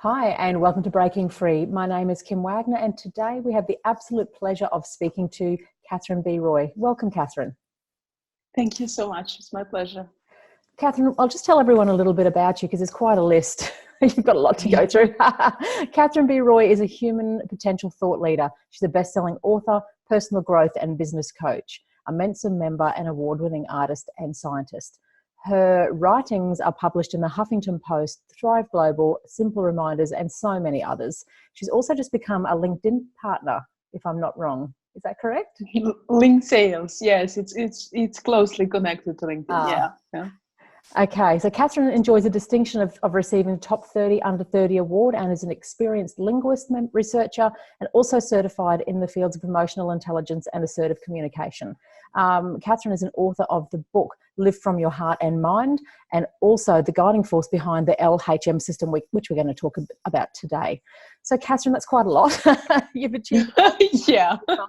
Hi, and welcome to Breaking Free. My name is Kim Wagner, and today we have the absolute pleasure of speaking to Catherine B. Roy. Welcome, Catherine. Thank you so much. It's my pleasure. Catherine, I'll just tell everyone a little bit about you because it's quite a list. You've got a lot to go through. Catherine B. Roy is a human potential thought leader. She's a best-selling author, personal growth and business coach, a Mensa member and award-winning artist and scientist. Her writings are published in the Huffington Post, Thrive Global, Simple Reminders, and so many others. She's also just become a LinkedIn partner, if I'm not wrong. Is that correct? Link sales, yes, it's closely connected to LinkedIn. Yeah. Okay, so Catherine enjoys the distinction of receiving the Top 30 Under 30 award and is an experienced linguist, researcher, and also certified in the fields of emotional intelligence and assertive communication. Catherine is an author of the book Live From Your Heart and Mind, and also the guiding force behind the LHM system, which we're going to talk about today. So Catherine, that's quite a lot. You've achieved. Yeah. But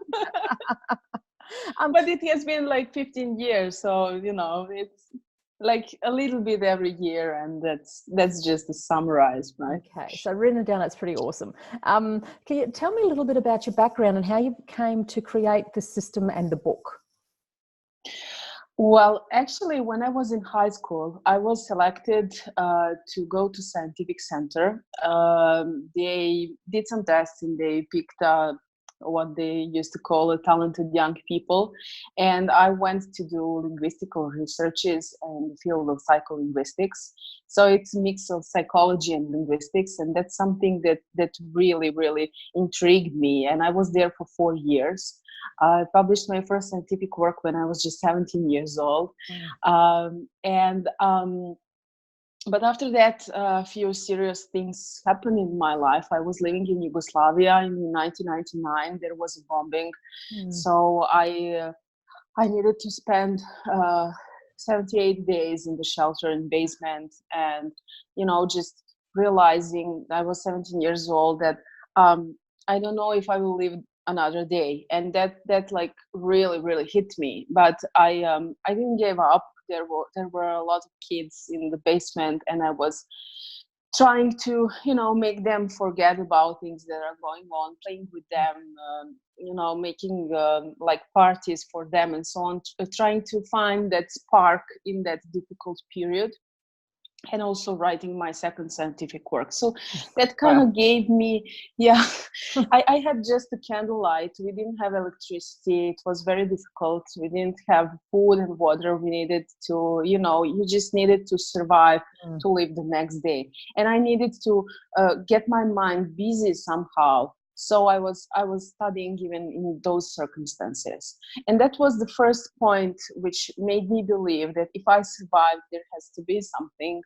it has been like 15 years, so it's like a little bit every year, and that's just to summarize, right? Okay, so written it down, that's pretty awesome. Can you tell me a little bit about your background and how you came to create the system and the book? Well, actually, when I was in high school, I was selected to go to scientific center. They did some testing. They picked what they used to call talented young people. And I went to do linguistical researches in the field of psycholinguistics. So it's a mix of psychology and linguistics. And that's something that really, really intrigued me. And I was there for 4 years. I published my first scientific work when I was just 17 years old. But after that, a few serious things happened in my life. I was living in Yugoslavia in 1999. There was a bombing. So I needed to spend 78 days in the shelter in basement, and, just realizing I was 17 years old that I don't know if I will live another day. And that like really, really hit me. But I didn't give up. There were a lot of kids in the basement, and I was trying to, make them forget about things that are going on, playing with them, making like parties for them and so on, trying to find that spark in that difficult period. And also writing my second scientific work. So that kind of gave me, I had just a candlelight. We didn't have electricity. It was very difficult. We didn't have food and water. We needed to, you just needed to survive to live the next day. And I needed to get my mind busy somehow. So I was studying even in those circumstances. And that was the first point which made me believe that if I survive, there has to be something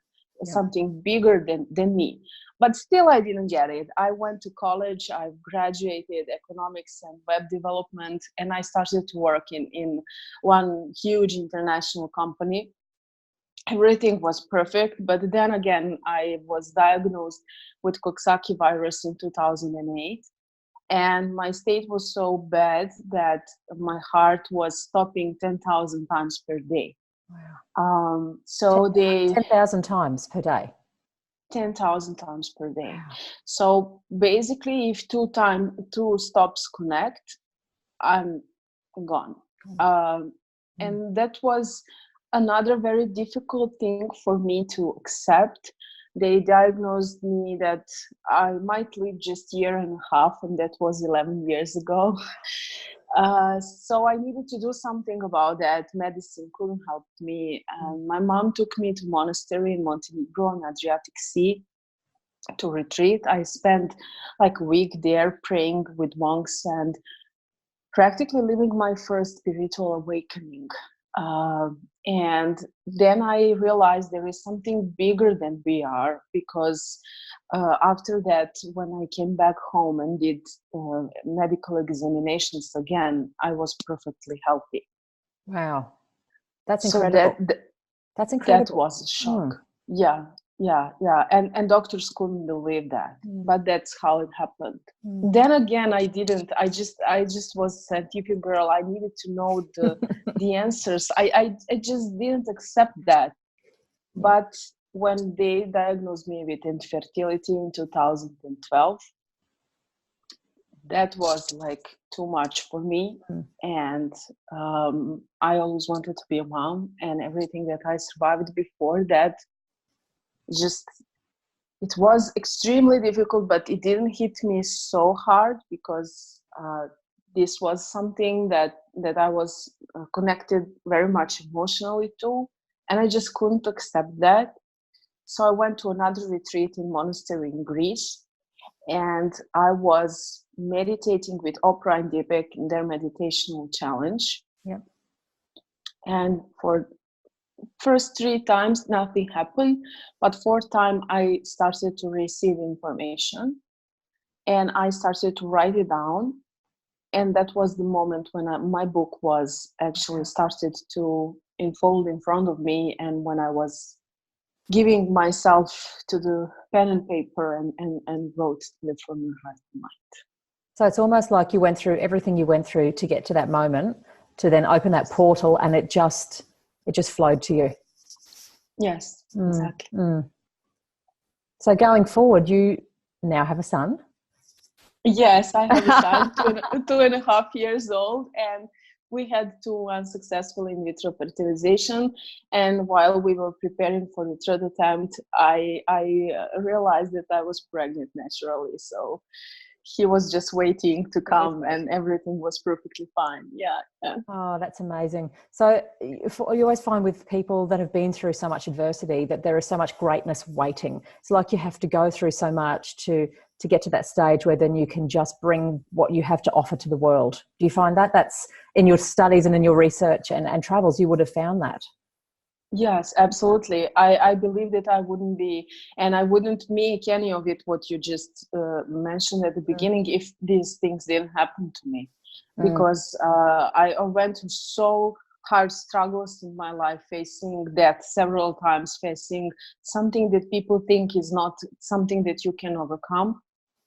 bigger than me. But still, I didn't get it. I went to college. I graduated economics and web development, and I started to work in one huge international company. Everything was perfect, but then again, I was diagnosed with Coxsackie virus in 2008. And my state was so bad that my heart was stopping 10,000 times per day. Wow. 10,000 times per day. 10,000 times per day. Wow. So basically, if two stops connect, I'm gone. And that was another very difficult thing for me to accept. They diagnosed me that I might live just a year and a half, and that was 11 years ago. So I needed to do something about that. Medicine couldn't help me. My mom took me to monastery in Montenegro on Adriatic Sea to retreat. I spent like a week there praying with monks and practically living my first spiritual awakening. And then I realized there is something bigger than we are, because after that, when I came back home and did medical examinations again, I was perfectly healthy. Wow. That's incredible. So that's incredible. That was a shock. Yeah. And doctors couldn't believe that, but that's how it happened. Then again, I just was a scientific girl. I needed to know the answers. I just didn't accept that. But when they diagnosed me with infertility in 2012, that was like too much for me. And I always wanted to be a mom, and everything that I survived before that, just, it was extremely difficult, but it didn't hit me so hard because this was something that I was connected very much emotionally to, and I just couldn't accept that. So I went to another retreat in monastery in Greece, and I was meditating with Oprah and Deepak in their meditational challenge. Yeah. And for first 3 times nothing happened, but 4th time I started to receive information, and I started to write it down. And that was the moment when my book was actually started to unfold in front of me, and when I was giving myself to the pen and paper and wrote Live from Your Heart and Mind. So it's almost like you went through everything you went through to get to that moment, to then open that portal, and it just flowed to you. Yes, exactly. So going forward, you now have a son. Yes, I have a son, 2.5 years old, and we had 2 unsuccessful in vitro fertilization. And while we were preparing for the 3rd attempt, I realized that I was pregnant naturally. So he was just waiting to come, and everything was perfectly fine. Yeah. Oh, that's amazing. So you always find with people that have been through so much adversity that there is so much greatness waiting. It's like you have to go through so much to get to that stage where then you can just bring what you have to offer to the world. Do you find that? That's in your studies and in your research and travels, you would have found that. Yes, absolutely. I believe that I wouldn't be, and I wouldn't make any of it what you just mentioned at the beginning if these things didn't happen to me. Because I went through so hard struggles in my life, facing death several times, facing something that people think is not something that you can overcome.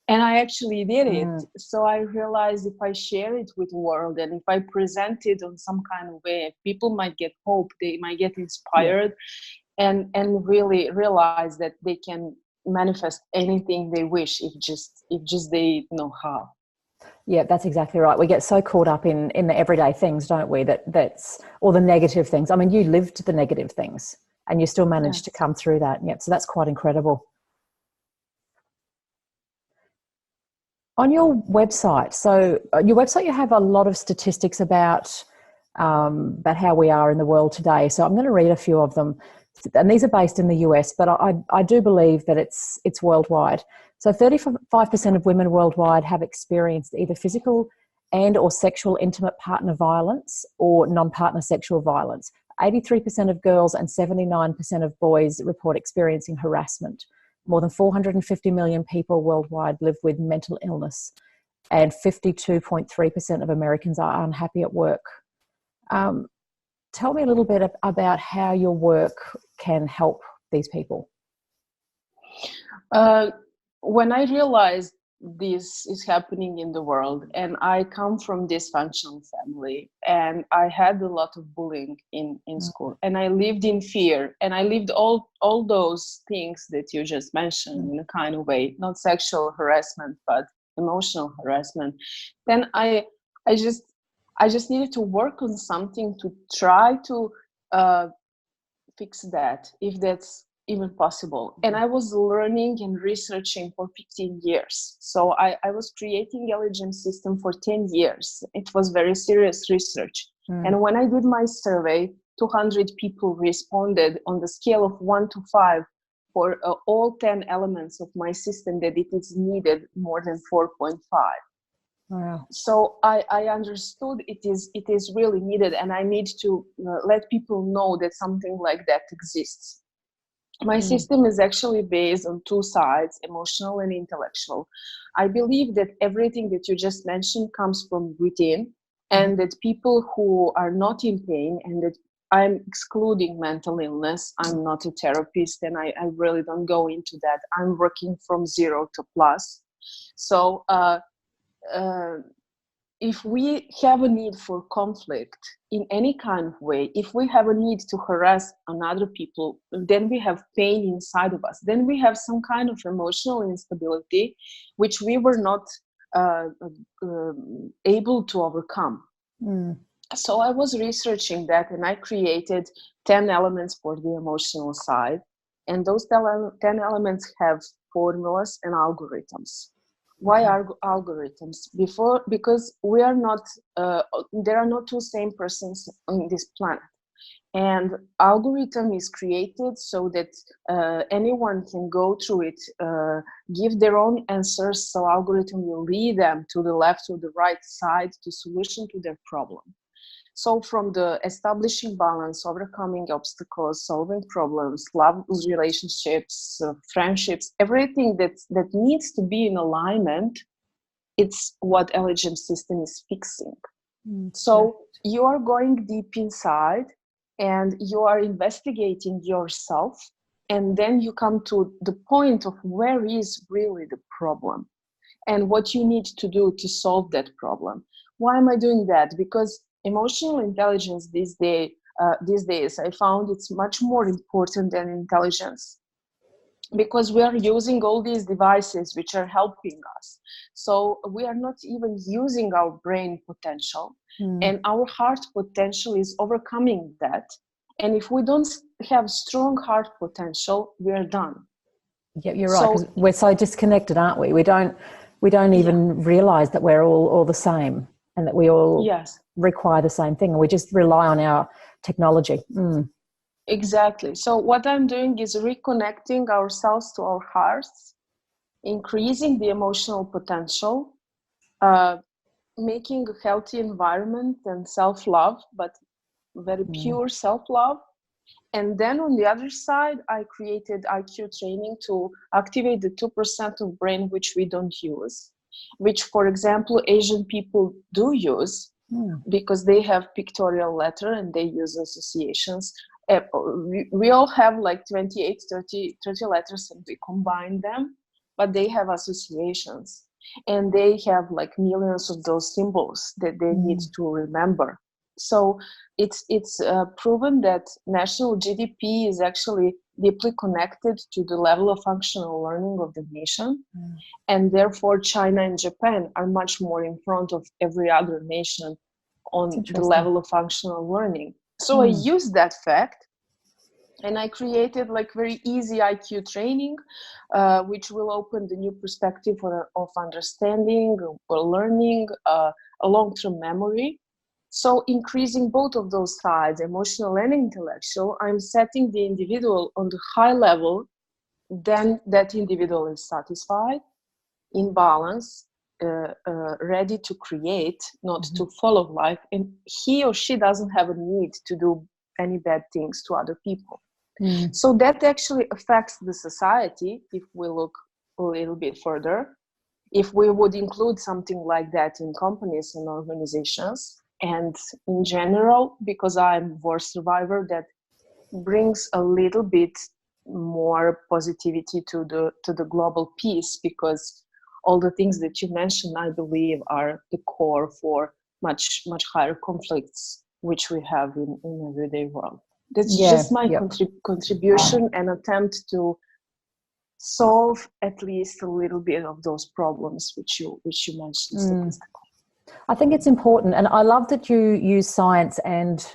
And I actually did it. So I realized if I share it with the world, and if I present it on some kind of way, people might get hope, they might get inspired, and really realize that they can manifest anything they wish if just they know how. Yeah, that's exactly right. We get so caught up in the everyday things, don't we? That's all the negative things. I mean, you lived the negative things and you still managed to come through that. Yep. So that's quite incredible. On your website, you have a lot of statistics about how we are in the world today. So I'm going to read a few of them, and these are based in the US, but I do believe that it's worldwide. So 35% of women worldwide have experienced either physical and or sexual intimate partner violence or non-partner sexual violence. 83% of girls and 79% of boys report experiencing harassment. More than 450 million people worldwide live with mental illness, and 52.3% of Americans are unhappy at work. Tell me a little bit about how your work can help these people. When I realized this is happening in the world, and I come from dysfunctional family, and I had a lot of bullying in school, and I lived in fear, and I lived all those things that you just mentioned in a kind of way, not sexual harassment, but emotional harassment. Then I just needed to work on something to try to fix that, if that's even possible. And I was learning and researching for 15 years. So I was creating LGM system for 10 years. It was very serious research. And when I did my survey, 200 people responded on the scale of 1 to 5 for all 10 elements of my system that it is needed more than 4.5. Wow. So I understood it is really needed, and I need to let people know that something like that exists. My system is actually based on 2 sides, emotional and intellectual. I believe that everything that you just mentioned comes from within, and that people who are not in pain, and that I'm excluding mental illness, I'm not a therapist, and I really don't go into that. I'm working from 0 to plus. So if we have a need for conflict in any kind of way, if we have a need to harass another people, then we have pain inside of us. Then we have some kind of emotional instability, which we were not able to overcome. So I was researching that, and I created 10 elements for the emotional side. And those 10 elements have formulas and algorithms. Why are algorithms? Because we are not, there are not two same persons on this planet. And algorithm is created so that anyone can go through it, give their own answers. So algorithm will lead them to the left or the right side to solution to their problem. So from the establishing balance, overcoming obstacles, solving problems, love relationships, friendships, everything that needs to be in alignment, it's what LHM system is fixing. So you are going deep inside and you are investigating yourself, and then you come to the point of where is really the problem and what you need to do to solve that problem. Why am I doing that? Because emotional intelligence these days, I found it's much more important than intelligence, because we are using all these devices which are helping us. So we are not even using our brain potential, and our heart potential is overcoming that. And if we don't have strong heart potential, we are done. Yeah, you're right, because we're so disconnected, aren't we? We don't even realize that we're all the same, and that we all require the same thing, and we just rely on our technology. Exactly. So what I'm doing is reconnecting ourselves to our hearts, increasing the emotional potential, making a healthy environment and self-love, but very pure self-love. And then on the other side, I created IQ training to activate the 2% of brain which we don't use, which, for example, Asian people do use, because they have pictorial letter and they use associations. We all have like 28, 30 letters, and we combine them, but they have associations, and they have like millions of those symbols that they need to remember. So it's proven that national GDP is actually deeply connected to the level of functional learning of the nation. And therefore China and Japan are much more in front of every other nation on the level of functional learning. So I used that fact, and I created like very easy IQ training, which will open the new perspective of understanding or learning, a long-term memory. So increasing both of those sides, emotional and intellectual, I'm setting the individual on the high level. Then that individual is satisfied, in balance, ready to create, not to follow life, and he or she doesn't have a need to do any bad things to other people. So that actually affects the society. If we look a little bit further, if we would include something like that in companies and organizations, and in general, because I'm a war survivor, that brings a little bit more positivity to the global peace, because all the things that you mentioned, I believe, are the core for much higher conflicts which we have in everyday world. That's just my contribution and attempt to solve at least a little bit of those problems which you mentioned statistically. I think it's important, and I love that you use science and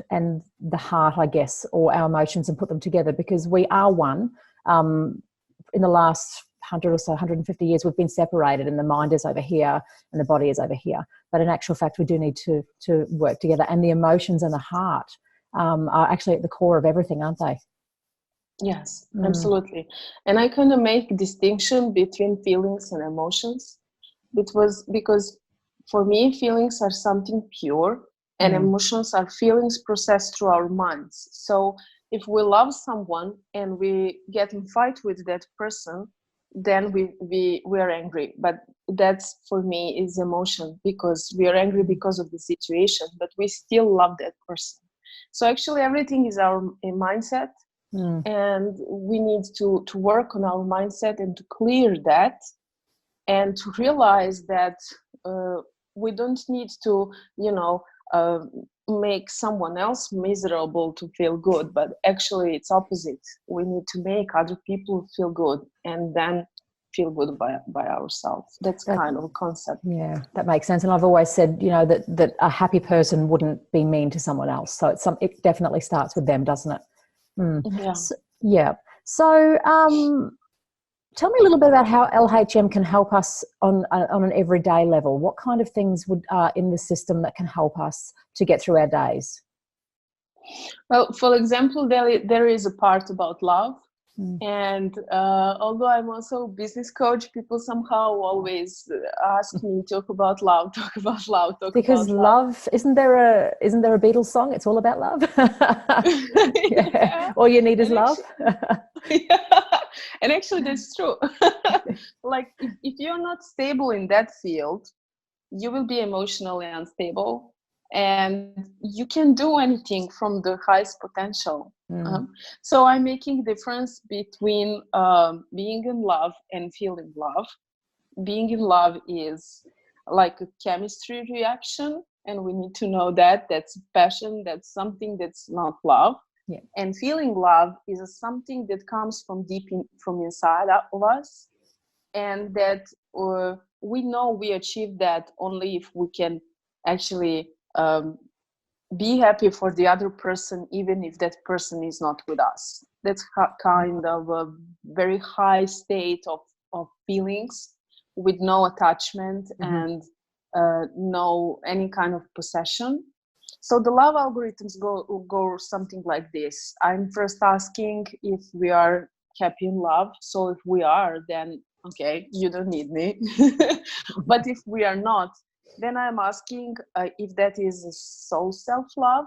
the heart, I guess, or our emotions, and put them together, because we are one. In the last 100 or so, 150 years, we've been separated, and the mind is over here and the body is over here. But in actual fact, we do need to work together, and the emotions and the heart are actually at the core of everything, aren't they? Yes, absolutely. And I kind of make a distinction between feelings and emotions. It was because for me, feelings are something pure, and emotions are feelings processed through our minds. So if we love someone and we get in fight with that person, then we are angry. But that's, for me, is emotion, because we are angry because of the situation, but we still love that person. So actually everything is our mindset, and we need to work on our mindset and to clear that, and to realize that we don't need to, make someone else miserable to feel good, but actually it's opposite. We need to make other people feel good and then feel good by ourselves. That's kind of a concept. Yeah, that makes sense. And I've always said, that a happy person wouldn't be mean to someone else. So it definitely starts with them, doesn't it? Yeah. So tell me a little bit about how LHM can help us on an everyday level. What kind of things are in the system that can help us to get through our days? Well, for example, there is a part about love. And although I'm also a business coach, people somehow always ask me, talk about love. Because love, isn't there a Beatles song? It's all about love. Yeah. All you need is love. Yeah. And actually that's true. Like if you're not stable in that field, you will be emotionally unstable and you can do anything from the highest potential. So I'm making difference between being in love and feeling love. Being in love is like a chemistry reaction, and we need to know that that's passion, that's something that's not love. Yeah. And feeling love is something that comes from from inside of us, and that we know we achieve that only if we can actually be happy for the other person, even if that person is not with us. That's kind of a very high state of feelings with no attachment and no any kind of possession. So the love algorithms go something like this. I'm first asking if we are happy in love. So if we are, then okay, you don't need me. But if we are not, then I'm asking if that is a soul self-love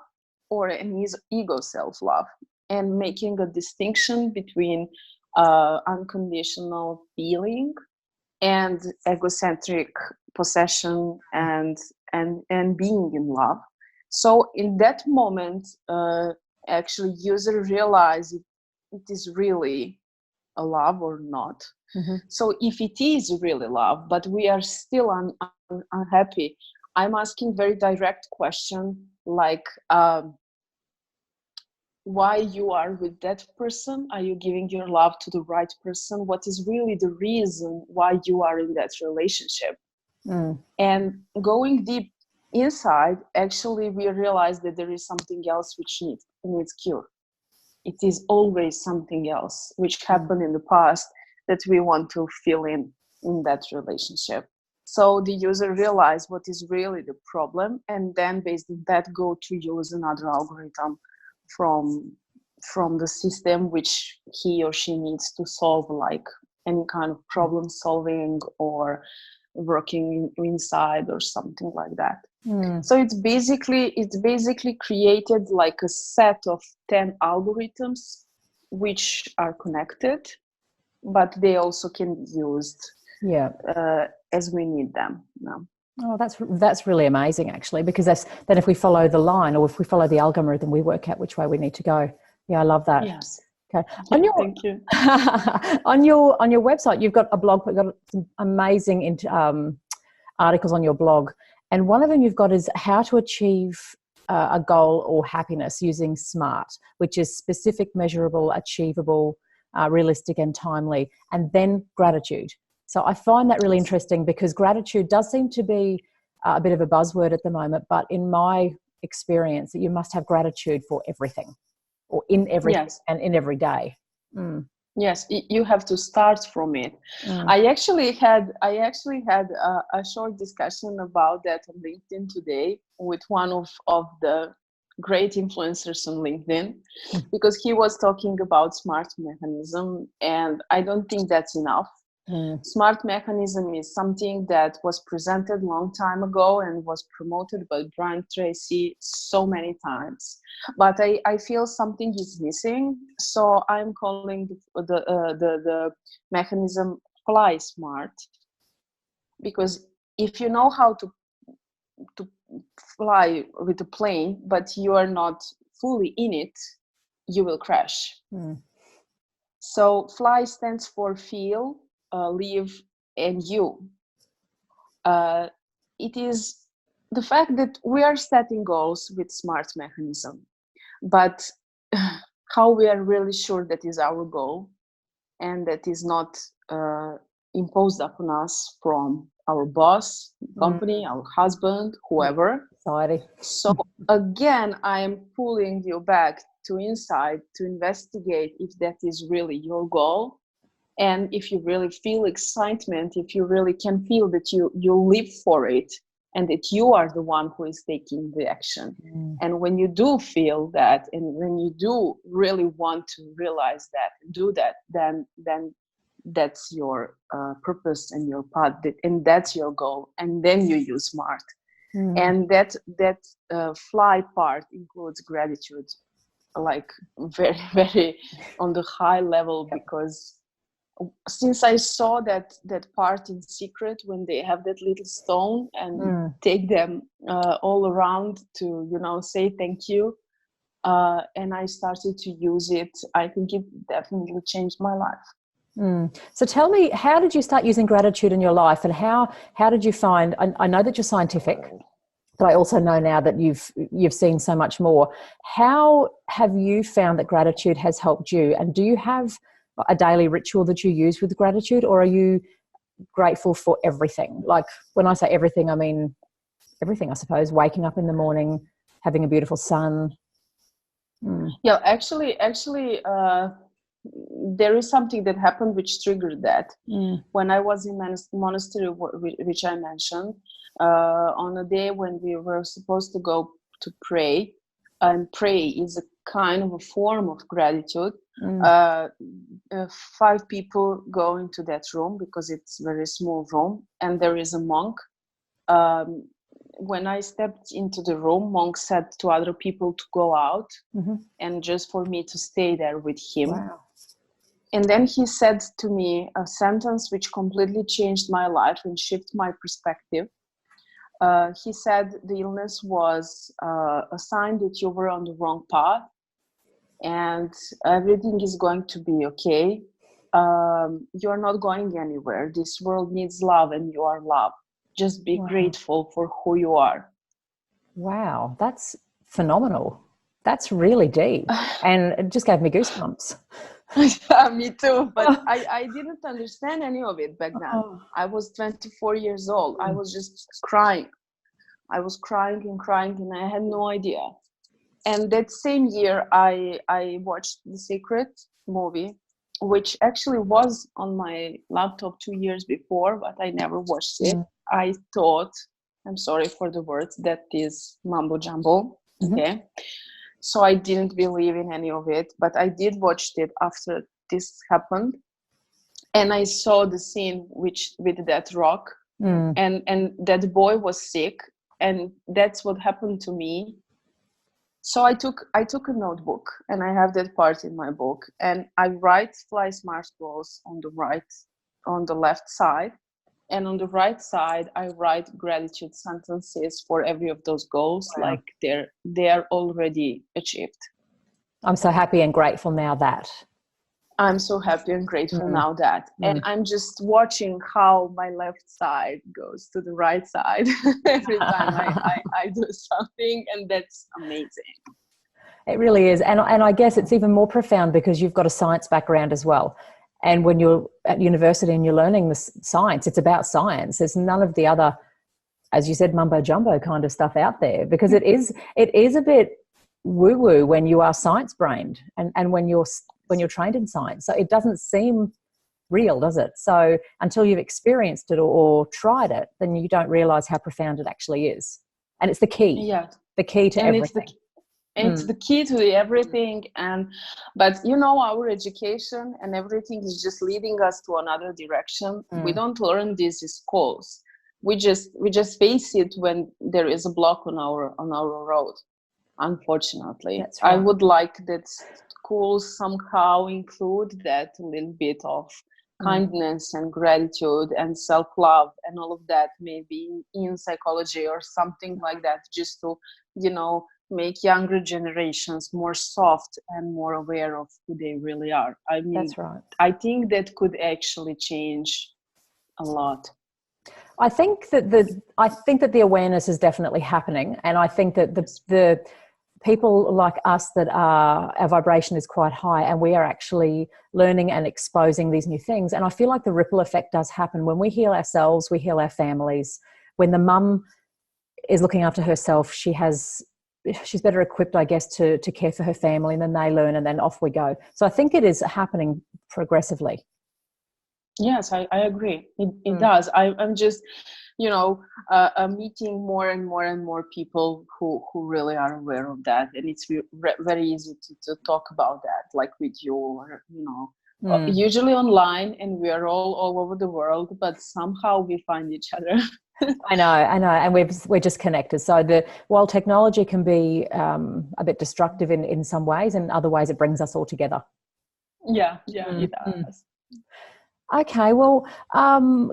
or an ego self-love, and making a distinction between unconditional feeling and egocentric possession and being in love. So in that moment, actually user realize if it is really a love or not. So if it is really love, but we are still unhappy, I'm asking very direct question like, why you are with that person? Are you giving your love to the right person? What is really the reason why you are in that relationship? And going deep inside, actually we realize that there is something else which needs cure. It is always something else which happened in the past that we want to fill in that relationship. So the user realize what is really the problem, and then based on that go to use another algorithm from the system which he or she needs to solve, like any kind of problem solving or working inside or something like that. So it's basically created like a set of 10 algorithms which are connected, but they also can be used as we need them now. Oh, that's really amazing, actually, because then if we follow the line or if we follow the algorithm, we work out which way we need to go. Yeah, I love that. Yes. Okay. Thank you. on your website, you've got a blog. We've got some amazing articles on your blog, and one of them you've got is how to achieve a goal or happiness using SMART, which is specific, measurable, achievable, realistic, and timely, and then gratitude. So I find that really interesting because gratitude does seem to be a bit of a buzzword at the moment, but in my experience, you must have gratitude for everything, or in everything, and in every day. Yes, you have to start from it. I actually had a short discussion about that on LinkedIn today with one of the great influencers on LinkedIn, because he was talking about SMART mechanism, and I don't think that's enough. SMART mechanism is something that was presented a long time ago and was promoted by Brian Tracy so many times, but I feel something is missing. So I'm calling the mechanism Fly Smart, because if you know how to fly with a plane, but you are not fully in it, you will crash. So Fly stands for feel, live, and you. It is the fact that we are setting goals with smart mechanism, but how we are really sure that is our goal and that is not imposed upon us from our boss, company, our husband, whoever. Society. So again, I am pulling you back to inside to investigate if that is really your goal. And if you really feel excitement, if you really can feel that you live for it and that you are the one who is taking the action. And when you do feel that, and when you do really want to realize that and do that, then that's your purpose and your path, and that's your goal. And then you use SMART. And that fly part includes gratitude, like very, very on the high level, because since I saw that part in Secret, when they have that little stone and take them all around to, say thank you, and I started to use it, I think it definitely changed my life. So tell me, how did you start using gratitude in your life, and how did you find? I know that you're scientific, but I also know now that you've seen so much more. How have you found that gratitude has helped you? And do you have a daily ritual that you use with gratitude, or are you grateful for everything? Like, when I say everything, I mean everything, I suppose. Waking up in the morning, having a beautiful sun. Yeah, actually, there is something that happened which triggered that. When I was in monastery, which I mentioned, on a day when we were supposed to go to pray, and pray is a kind of a form of gratitude. 5 people go into that room because it's a very small room, and there is a monk. When I stepped into the room, monk said to other people to go out, and just for me to stay there with him. Wow. And then he said to me a sentence which completely changed my life and shifted my perspective. He said the illness was a sign that you were on the wrong path, and everything is going to be okay. You're not going anywhere. This world needs love, and you are love. Just be grateful for who you are. Wow, that's phenomenal. That's really deep, and it just gave me goosebumps. Yeah, me too. But I didn't understand any of it back then. I was 24 years old. I was just crying. I was crying and crying, and I had no idea. And that same year, I watched The Secret movie, which actually was on my laptop 2 years before, but I never watched it. I thought, I'm sorry for the words, that is mumbo jumbo. Okay. So I didn't believe in any of it, but I did watch it after this happened. And I saw the scene with that rock, and that boy was sick, and that's what happened to me. So I took a notebook, and I have that part in my book, and I write Fly Smart goals on the left side, and on the right side I write gratitude sentences for every of those goals. Wow. Like they are already achieved. I'm so happy and grateful now that. I'm so happy and grateful now that. And I'm just watching how my left side goes to the right side every time I do something, and that's amazing. It really is. And I guess it's even more profound because you've got a science background as well. And when you're at university and you're learning the science, it's about science. There's none of the other, as you said, mumbo jumbo kind of stuff out there, because it is a bit woo-woo when you are science-brained and when you're trained in science. So it doesn't seem real, does it? So until you've experienced it or tried it, then you don't realize how profound it actually is. And it's the key. Yeah. The key to everything. It's the key to everything. But our education and everything is just leading us to another direction. We don't learn this in schools. We just face it when there is a block on our road, unfortunately. That's right. I would like that schools somehow include that a little bit of kindness and gratitude and self-love and all of that, maybe in psychology or something like that, just to make younger generations more soft and more aware of who they really are. I mean, that's right. I think that could actually change a lot. I think that the awareness is definitely happening, and I think that the people like us that our vibration is quite high, and we are actually learning and exposing these new things. And I feel like the ripple effect does happen when we heal ourselves, we heal our families. When the mum is looking after herself, she's better equipped, I guess, to care for her family, and then they learn, and then off we go. So I think it is happening progressively. Yes, I agree. It does. I'm just, meeting more and more and more people who really are aware of that, and it's very easy to talk about that, like with you, or usually online, and we are all over the world, but somehow we find each other. I know, and we're just connected. So while technology can be a bit destructive in some ways, and other ways it brings us all together. Yeah, it does. Okay, well,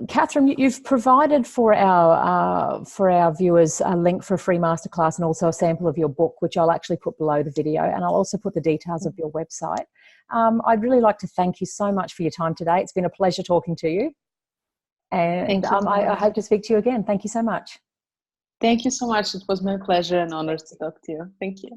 Catherine, you've provided for our viewers a link for a free masterclass and also a sample of your book, which I'll actually put below the video, and I'll also put the details of your website. I'd really like to thank you so much for your time today. It's been a pleasure talking to you, and I hope to speak to you again. Thank you so much. Thank you so much. It was my pleasure and honor to talk to you. Thank you.